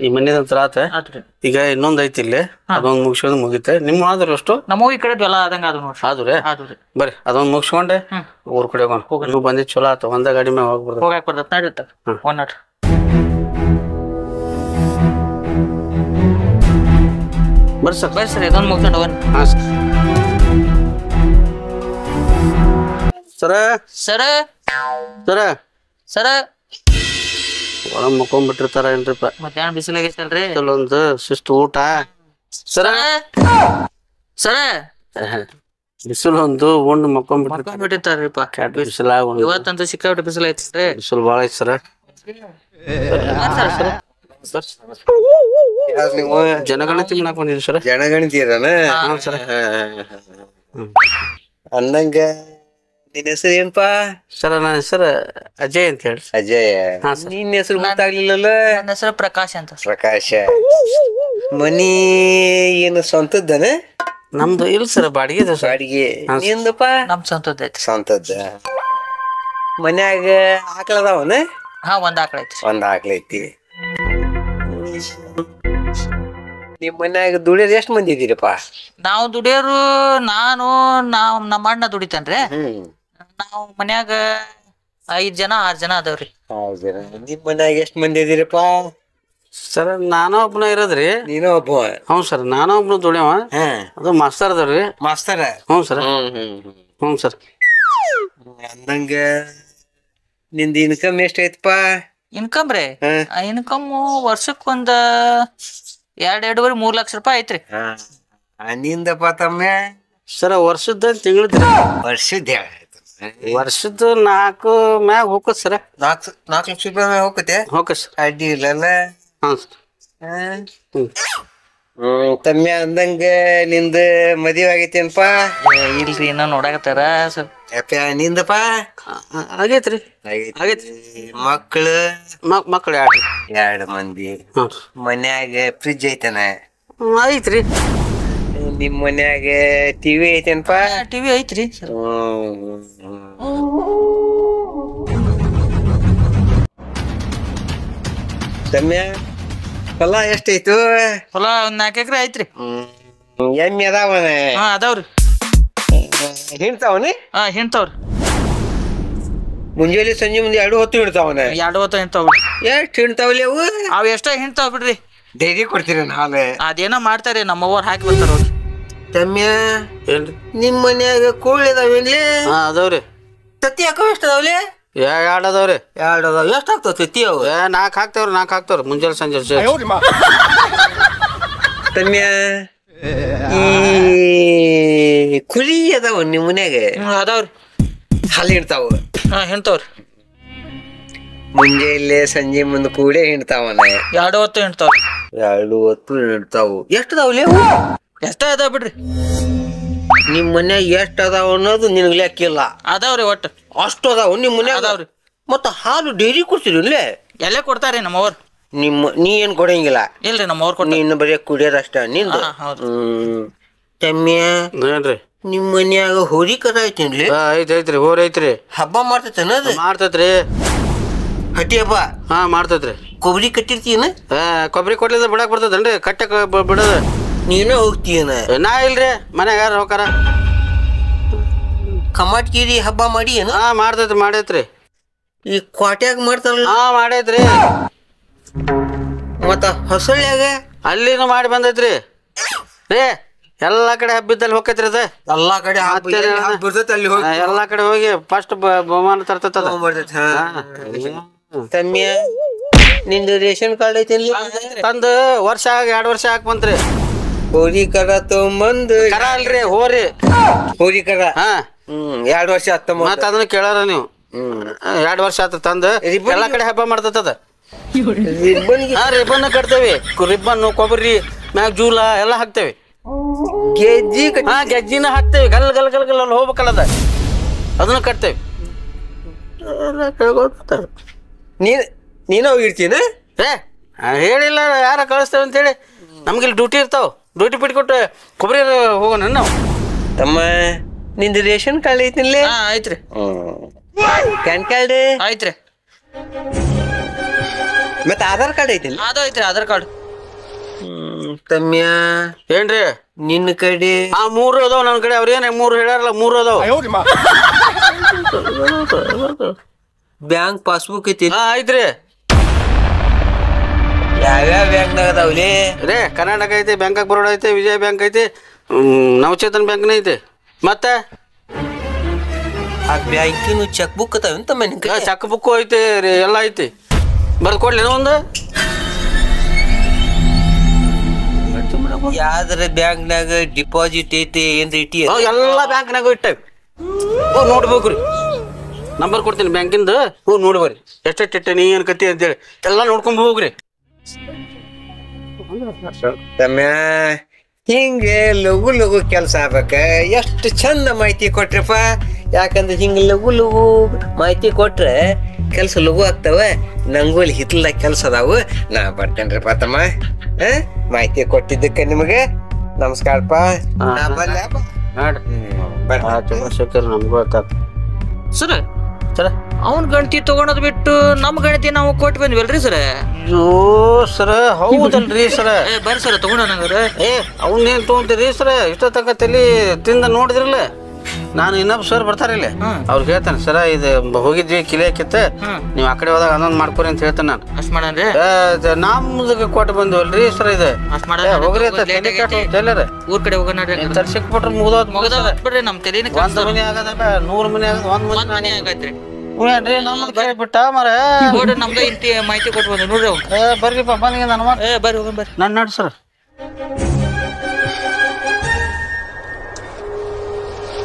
ಈ ಮನೆದಂತ್ರ ಆತ. ಈಗ ಇನ್ನೊಂದ್ ಐತಿ ಇಲ್ಲಿ, ಅದೊಂದ್ ಮುಗಿಸೋದು ಮುಗಿತೆ. ನಿಮ್ಮ ಆದ್ರ ಅಷ್ಟು ನಮ್ಮ ಈ ಕಡೆ ಎಲ್ಲ ಆದಂಗ ಅದು ನೋಡ್ರಿ. ಆದ್ರಿ ಬರ್ರಿ ಅದೊಂದ್ ಮುಗಿಸ್ಕೊಂಡೆ ಊರ್ ಕಡೆ ಹೋಗೋಣ. ನೀವು ಬಂದಿದ್ ಚಲೋ ಆತ. ಒಂದ ಗಾಡಿ ಮ್ಯಾಗ ಹೋಗ್ಬಾರ್ದು. ಹೋಗಾಕ್ ಬರ್ತದ ನಡೀತ ಒಂದ್ ನಡ್ರಿ. ಬರ್ರಿ ಸರ್. ಬರ್ರಿ ಸರ್ ಇದೊಂದು ಮುಗಿಸ್ಕೊಂಡು ಹೋಗೋಣ. ಹಾ ಸರ ಸರ ಸರ ಸರ ಒಳ ಮಕ್ಕೊಂಡ್ಬಿಟ್ಟಿರ್ತಾರ ಏನ್ರಿಪ್ಪ. ಮಧ್ಯಾಹ್ನ ಬಿಸಿಲಾಗೈತಲ್ರಿ. ಒಂದು ಶಿಸ್ತು ಊಟ. ಸರ ಸರ ಬಿಸಿಲು ಒಂದು ಉಂಡು ಮಕ್ಕೊಂಡ್ಬಿಟ್ಟಿರ್ತಾರ್ರಿಪ್ಪ. ಬಿಸಿಲ ಇವತ್ತಂತೂ ಸಿಕ್ಕಾಬಿಟ್ಟು ಬಿಸಿಲು ಐತ್ರಿ. ಬಿಸಿಲು ಬಾಳ ಐತಿ ಸರ. ನೀವು ಜನಗಣತಿ ಮಾಡಕ್ ಬಂದಿದ್ರಿ ಸರ. ಜನಗಣತಿ ಇದಾನ ಸರ. ಅಂದಂಗ ನಿನ್ ಹೆಸರು ಏನಪ್ಪಾ? ಸರ ನನ್ನ ಹೆಸರು ಅಜಯ್ ಅಂತ ಹೇಳಿ. ಅಜಯ್. ನಿನ್ ಹೆಸರು ಗೊತ್ತಾಗ್ಲಿಲ್ಲಲ್ಲ? ನನ್ನ ಹೆಸರು ಪ್ರಕಾಶ್ ಅಂತ. ಪ್ರಕಾಶ. ಮನಿ ಏನು ಸ್ವಂತದ್ದಾನ? ನಮ್ದು ಇಲ್ಲ ಸರ, ಬಾಡಿಗೆ ಬಾಡಿಗೆ. ನಿಂದಪ್ಪ? ನಮ್ ಸ್ವಂತದ ಐತಿ. ಸ್ವಂತದ್ದ. ಮನ್ಯಾಗ ಆಕಳದಾವನ? ಹಾ ಒಂದ್ ಆಕಳ ಐತಿ. ಒಂದ್ ಆಕಳ ಐತಿ. ನಿಮ್ ಮನ್ಯಾಗ ದುಡಿಯೋದು ಎಷ್ಟ್ ಮಂದಿ ಇದೀರಪ್ಪ? ನಾವು ದುಡಿಯೋರು ನಮ್ಮ ಅಣ್ಣ ದುಡಿತಾನ್ರಿ. ನಾವು ಮನ್ಯಾಗ 5 ಜನ 6 ಜನ ಅದಾವ್ರಿ. ನಿಮ್ ಮನ್ಯಾಗ ಎಷ್ಟ್ ಮಂದಿ ಇದೀರಪ್ಪ? ಸರ್ ನಾನು ಒಬ್ಬನ ಇರೋದ್ರಿ. ನೀನು ಒಬ್ಬ? ಹ್ಞೂ ಸರ್, ನಾನು ಒಬ್ನು ದುಡಿಯವ. ಅದು ಮಾಸ್ತರ್ ಅದಾವ್ರಿ. ಮಾಸ್ತರ? ಹ್ಞೂ ಸರ್. ಹ್ಞೂ ಸರ್. ಅಂದಂಗ ನಿಂದ ಇನ್ಕಮ್ ಎಷ್ಟ ಐತಪ್ಪ? ಇನ್ಕಮ್ ರೀ? ಇನ್ಕಮ್ ವರ್ಷಕ್ ಒಂದ್ 2-2.5 3 ಲಕ್ಷ ರೂಪಾಯಿ ಐತ್ರಿ. ನಿಂದಪ್ಪ ತಮ್ಮ? ಸರ ವರ್ಷದ ತಿಂಗಳದ್ರಿ. ವರ್ಷದ 4 ಮ್ಯಾಗ ಹೋಗತ್ ಸರ. 4 ಲಕ್ಷ ರೂಪಾಯಿ ಮ್ಯಾಗ ಹೋಗತ್ತೆ? ಹೋಗ ಸರ್. ಅಡ್ಡಿ ಇಲ್ಲಲ್ಲ? ಹಾಂ ಸರ್. ತಮ್ಮ ಅಂದಂಗ ನಿಂದ ಮದುವೆ ಆಗೈತೇನಪ್ಪ? ಇಲ್ರಿ ಇನ್ನ ನೋಡಾಕತ್ತಾರ ಸರ್. ನಿಂದಪ್ಪ? ಆಗೈತ್ರಿ. ಆಗೈತಿ. ಮಕ್ಕಳು? ಮಕ್ಕಳು 2 ಮಂದಿ. ಮನ್ಯಾಗ ಫ್ರಿಜ್ ಐತನ? ಐತ್ರಿ. ನಿಮ್ ಮನ್ಯಾಗ ಟಿವಿ ಐತೇನಪ್ಪ? ಟಿವಿ ಐತ್ರಿ ಸರ್. ತಮ್ಮ ಹೊಲ ಎಷ್ಟೈತು? ಹೊಲ ಒಂದ್ 4 ಎಕರೆ ಐತ್ರಿ. ಎಮ್ಮೆ ಅದಾವನ? ಹಾ ಅದಾವ್ರಿ. ಹಿಂಡ್ತಾವನಿ? ಹಾ ಹಿಂಡ್ತಾವ್ರಿ. ಮುಂಜಾನೆ ಸಂಜೆ ಮುಂದೆ 2 ಹೊತ್ತು ಹಿಂಡ್ತಾವನ? 2 ಹೊತ್ತು ಹಿಂಡ್ತಾವ್ರಿ. ಎಷ್ಟ್ ಹಿಂಡ್ತಾವಲ್ಲಿ ಅವು? ಅವ್ ಎಷ್ಟ ಹಿಂಡ್ತಾವ್ ಬಿಡ್ರಿ. ಡೈರಿ ಕೊಡ್ತೀರ ಹಾಲು? ಅದೇನೋ ಮಾಡ್ತಾರಿ, ನಮ್ಮವ್ರು ಹಾಕಿ ಬರ್ತಾರ ಅವ್ರು. ತಮ್ಮ ನಿಮ್ ಮನ್ಯಾಗ ಕೋಳಿ ಅದಾವೇನ್ಲಿ? ಹಾ ಅದಾವ್ರಿ. ತತ್ತಿ ಹಾಕೋ ಎಷ್ಟ ಅದಾವಲ್ಲಿ? 2 ಅದಾವ್ರಿ. 2 ಅದಾವ. ಎಷ್ಟ್ ಆಗ್ತಾವ ತತ್ತಿ ಅವು? 4 ಹಾಕ್ತಾವ್ರಿ ಮುಂಜಾನೆ ಸಂಜೆ. ತಮ್ಮ ಈ ಕುರಿ ಅದಾವ ನಿಮ್ ಮನ್ಯಾಗ? ಅದಾವ್ರಿ. ಹಾಲು ಹಿಂಡ್ತಾವ? ಹಾ ಹಿಂಡ್ತಾವ್ರಿ. ಮುಂಜಾನೆ ಸಂಜೆ ಮುಂದೆ ಕೂಡೆ ಹಿಂಡ್ತಾವನ? 2 ಹೊತ್ತು ಹಿಂಡ್ತಾವ್ರಿ. 2 ಹೊತ್ತು ಹಿಂಡ್ತಾವು. ಎಷ್ಟ್ ಅದಾವಲ್ಲಿ? ಎಷ್ಟ ಅದಾವ ಬಿಡ್ರಿ. ನಿಮ್ ಮನ್ಯಾಗ ಎಷ್ಟ್ ಅದಾವ ಅನ್ನೋದು ನಿನಗ್ ಲೆಕ್ಕಿಲ್ಲ. ಅದಾವ್ರಿ ಒಟ್ಟು. ಅಷ್ಟು ಅದಾವ ನಿಮ್ ಮನ್ಯಾಗ? ಅದಾವ್ರಿ. ಮತ್ತ ಹಾಲು ಡೈರಿ ಕೊಡ್ತೀರಿ ಎಲ್ಲೇ ಕೊಡ್ತಾರಿ ನಮ್ಮವ್ರು. ನೀ ಏನ್ ಕೊಡಂಗಿಲ್ಲ? ಇಲ್ರಿ ನಮ್ಮವ್ರು ಕೊಡ್ತಾರ. ನೀನ್ ಬರೀ ಕುಡಿಯೋದಷ್ಟ ನಿಂದ? ತಮ್ಮ್ಯ ಏನ್ರಿ ನಿಮ್ ಮನ್ಯಾಗ ಹೋರಿ ಕದ ಐತೇನ್ಲಿ? ಐತ್ರಿ. ಹೋರಿ ಐತ್ರಿ. ಹಬ್ಬ ಮಾಡ್ತೈತೇನ? ಮಾಡ್ತೈತ್ರಿ. ಹಟ್ಟಿ ಹಬ್ಬ? ಹಾ ಮಾಡ್ತೈತ್ರಿ. ಕೊಬ್ಬರಿ ಕಟ್ಟಿರ್ತೀನ? ಕೊಬ್ಬರಿ ಕೊಡ್ಲಿಲ್ಲ ಬಿಡಕ್ ಬರ್ತದನ್ರಿ. ಕಟ್ಟಕ್ ಬಿಡದ ನೀನ ಹೋಗ್ತೀಯನ? ನಾ ಇಲ್ರಿ, ಮನ್ಯಾಗ ಯಾರು ಹೋಗಾರ. ಕಮಾಟ್ಗಿರಿ ಹಬ್ಬ ಮಾಡಿ ಏನ? ಹಾ ಮಾಡೈತ್ರಿ. ಈ ಕ್ವಾಟ್ಯಾಗ ಮಾಡ್ತಾರಲ್ಲ? ಹಾ ಮಾಡೈತ್ರಿ. ಮತ್ತ ಹೊಸಳ್ಯಾಗ? ಅಲ್ಲಿನೂ ಮಾಡಿ ಬಂದೈತ್ರಿ. ಎಲ್ಲಾ ಕಡೆ ಹಬ್ಬಿದ್ದಲ್ಲಿ ಹೋಗೈತ್ರಿ ಅದ. ಎಲ್ಲಾ ಕಡೆ ಅಲ್ಲಿ ಹೋಗಿ ಎಲ್ಲಾ ಕಡೆ ಹೋಗಿ ಫಸ್ಟ್ ಬಹುಮಾನ ತರ್ತೈತ. ತಮ್ಮ್ಯ ನಿಂದು ರೇಷನ್ ಕಾರ್ಡ್ ಐತಿ? ತಂದು ವರ್ಷ 2 ವರ್ಷ ಹಾಕ್ ಬಂತ್ರಿ. ಹೋರಿ ಕರ ತಗೊಂಬಂದು? ಕರ ಅಲ್ರಿ, ಹೋರಿ ಕರ. ಹಾ 2 ವರ್ಷ ಆತ. ಮತ್ತ ಅದನ್ನ ಕೇಳಾರ ನೀವು? 2 ವರ್ಷ ಆತ ತಂದು. ಎಲ್ಲಾ ಕಡೆ ಹಬ್ಬ ಮಾಡ್ತೈತದ. ರಿಬ್ಬನ್ ಕಟ್ತೇವಿ. ರಿಬ್ಬನ್, ಕೊಬ್ಬರಿ, ಮ್ಯಾಗ ಜೂಲ ಎಲ್ಲಾ ಹಾಕ್ತೇವಿ. ಗೆಜ್ಜಿನ ಹಾಕ್ತೇವಿ. ಗಲ್ ಗಲ್ ಗಲ್ ಗಲ್ ಅಲ್ಲಿ ಹೋಗ್ಬೇಕಲ್ಲ ಅದ, ಅದನ್ನ ಕಟ್ತೇವಿ. ನೀನ ಹೋಗಿರ್ತೀನ? ಹೇಳಿಲ್ಲ ಯಾರ ಕಳಿಸ್ತೇವೆ ಅಂತೇಳಿ. ನಮ್ಗಿಲ್ಲಿ ಡ್ಯೂಟಿ ಇರ್ತಾವ. ಡ್ಯೂಟಿ ಬಿಟ್ಕೊಟ್ಟು ಕೊಬ್ಬರಿ ಹೋಗೋಣ ನಾವು. ತಮ್ಮ ನಿಂದು ರೇಷನ್ ಕಾರ್ಡ್ ಐತಿಲ್ಲ? ಐತ್ರಿ. ಪ್ಯಾನ್ ಕಾರ್ಡ್ ಐತ್ರಿ. ಮತ್ತೆ ಆಧಾರ್ ಕಾರ್ಡ್ ಐತಿಲ್ಲ ಅದು ಐತ್ರಿ ಆಧಾರ್ ಕಾರ್ಡ್. ತಮ್ಯ ಏನ್ರಿ ನಿನ್ನ ಕಡೆ ಆ 3 ಅದಾವ ನನ್ನ ಕಡೆ. ಅವ್ರೇನ 3 ಹೇಳ್ಯಾರಲ್ಲ 3 ಅದಾವ. ಬ್ಯಾಂಕ್ ಪಾಸ್ಬುಕ್ ಐತಿ ಹಾ ಐತ್ರಿ. ಯಾವ್ಯಾವ ಬ್ಯಾಂಕ್ನಾಗ ಅದಾವಲಿ ರೇ ಕರ್ನಾಟಕ ಐತಿ, ಬ್ಯಾಂಕ್ ಆಫ್ ಬರೋಡ ಐತಿ, ವಿಜಯ ಬ್ಯಾಂಕ್ ಐತಿ, ನವಚೇತನ್ ಬ್ಯಾಂಕ್ನ ಐತಿ. ಮತ್ತೆ ಆ ಬ್ಯಾಂಕಿನ ಚೆಕ್ ಬುಕ್ ಅದಾವಂತ ಮನೆ ಚೆಕ್ ಬುಕ್ ಐತಿ ರೀ, ಎಲ್ಲ ಐತಿ. ಬರ್ದು ಕೊಡ್ಲೇನೋ ಒಂದು. ಯಾವ್ದ್ರ ಬ್ಯಾಂಕ್ನಾಗ ಡಿಪಾಸಿಟ್ ಐತಿ ಏನ್ರ ಇಟ್ಟಿ ಎಲ್ಲ ಬ್ಯಾಂಕ್ನಾಗ ಇಟ್ಟೇವಿ. ನೋಡ್ಬೇಕ್ರಿ. ನಂಬರ್ ಕೊಡ್ತೀನಿ ಬ್ಯಾಂಕಿಂದು. ನೋಡ್ಬರ್ರಿ ಎಷ್ಟೆಷ್ಟು ಇಟ್ಟೆ ಏನ್ ಕತಿ ಅಂತೇಳಿ ಎಲ್ಲ ನೋಡ್ಕೊಂಡ್ ಹೋಗ್ರಿ. ತಮ್ಯ ಹಿಂಗೆ ಲಘು ಲಘು ಕೆಲಸ ಆಗ್ಬೇಕ. ಎಷ್ಟು ಚಂದ ಮಾಹಿತಿ ಕೊಟ್ರಪ್ಪ. ಯಾಕಂದ್ರೆ ಹಿಂಗೆ ಲಘು ಲಘು ಮಾಹಿತಿ ಕೊಟ್ರೆ ಕೆಲಸ ಲಘು ಆಗ್ತಾವ. ನಂಗೂ ಇಲ್ಲಿ ಹಿತ್ಲದಾಗ ಕೆಲಸ ಅದಾವು. ನಾ ಬರ್ತೇನ್ರಿಪ್ಪ ತಮ್ಮ. ಮಾಹಿತಿ ಕೊಟ್ಟಿದ್ದಕ್ಕೆ ನಿಮಗೆ ನಮಸ್ಕಾರಪ್ಪ. ಚಂದ್ರಶೇಖರ್ ನಮ್ಗೂ ಸರ್ ಸರ ಅವ್ನ ಗಣತಿ ತಗೊಳೋದ್ ಬಿಟ್ಟು ನಮ್ ಗಣತಿ ನಾವು ಕೊಟ್ಟು ಬಂದ್ವಲ್ರಿ ಸರ್. ಅಯ್ಯೋ ಸರ ಹೌದಲ್ರಿ ಸರ. ಬರ್ರಿ ಸರ್ ತಗೊಂಡ. ಅವನ್ನೇನ್ ತೊಗೊಂತೀರಿ ಸರ? ಇಷ್ಟ ತನಕ ತಲಿ ತಿಂದ ನೋಡಿದ್ರಲ್ಲ. ನಾನು ಇನ್ನೊಬ್ಬ ಸರ್ ಬರ್ತಾರಿಲ್ಲ, ಅವ್ರಿಗೆ ಹೇಳ್ತಾನೆ ಸರ ಇದು ಹೋಗಿದ್ವಿ ಕಿಲೆ ಕಿತ್ತ, ನೀವ್ ಆ ಕಡೆ ಹೋದಾಗ ಅನ್ನೊಂದ್ ಮಾಡ್ಕೊರಿ ಅಂತ ಹೇಳ್ತಾನೆ. ನಾನು ಅಷ್ಟ್ ಮಾಡನ್ರಿ. ನಮ್ದಕ್ಕೆ ಕೊಟ್ಟು ಬಂದ್ವಲ್ರಿ ಸರ್. ಇದು ಅಷ್ಟ್ ಮಾಡ ಹೋಗ್ರಿ ಎಲ್ಲಾರ ಊರ್ ಕಡೆ ಹೋಗೋಣ. ತರ್ಸಿಕ್ ಬಿಟ್ರೆ ಮುಗ್ದೋದ್ ಬಿಡ್ರಿ ನಮ್ ತಲೆನ 1 ಮನೆ ಆಗದ 100 ಮನೆ ಆಗದ 1 ಮನೆ ಆಗೈತ್ರಿ. ಏನ್ರಿ ನಮ್ದು ಕೇಳ್ಬಿಟ್ಟ ಮರ ನೋಡ್ರಿ ನಮ್ಗ ಇಂತಿ ಮಾಹಿತಿ ಕೊಟ್ಟು ಬಂದ ನೋಡ್ರಿ. ಬರ್ರಿಪ್ಪ ಬಂದ ನಾನು ಬರ್ರಿ ಹೋಗೋಣ ಬರ್ರಿ. ನಾನು ನಡ್ಸರ